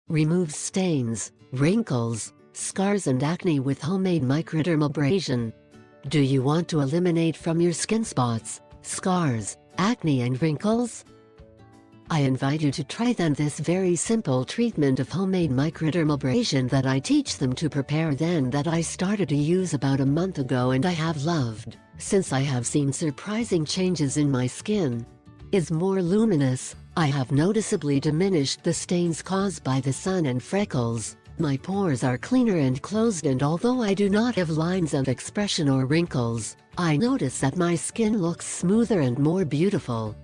Remove stains, wrinkles, scars and acne with homemade microdermabrasion. Do you want to eliminate from your skin spots, scars, acne and wrinkles? I invite you to try then this very simple treatment of homemade microdermabrasion that I teach them to prepare then that I started to use about a month ago and I have loved, since I have seen surprising changes in my skin. Is more luminous, I have noticeably diminished the stains caused by the sun and freckles. My pores are cleaner and closed, and although I do not have lines of expression or wrinkles, I notice that my skin looks smoother and more beautiful.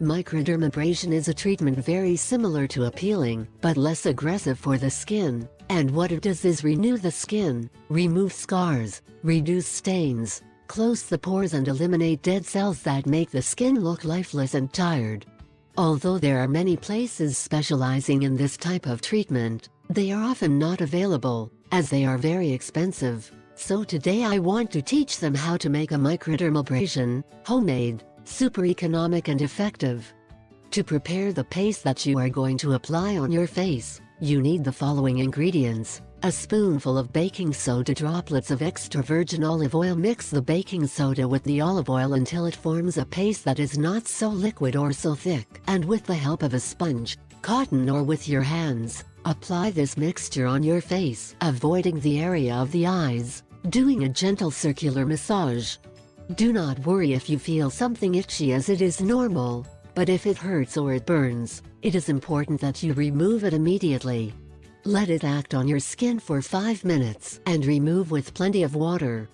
Microdermabrasion is a treatment very similar to a peeling, but less aggressive for the skin, and what it does is renew the skin, remove scars, reduce stains, close the pores and eliminate dead cells that make the skin look lifeless and tired. Although there are many places specializing in this type of treatment, they are often not available, as they are very expensive. So today I want to teach them how to make a microdermabrasion, homemade, super economic and effective. To prepare the paste that you are going to apply on your face, you need the following ingredients: a spoonful of baking soda, droplets of extra virgin olive oil. Mix the baking soda with the olive oil until it forms a paste that is not so liquid or so thick, and with the help of a sponge, cotton or with your hands, apply this mixture on your face, avoiding the area of the eyes, doing a gentle circular massage. Do not worry if you feel something itchy, as it is normal, but if it hurts or it burns, it is important that you remove it immediately. Let it act on your skin for 5 minutes and remove with plenty of water.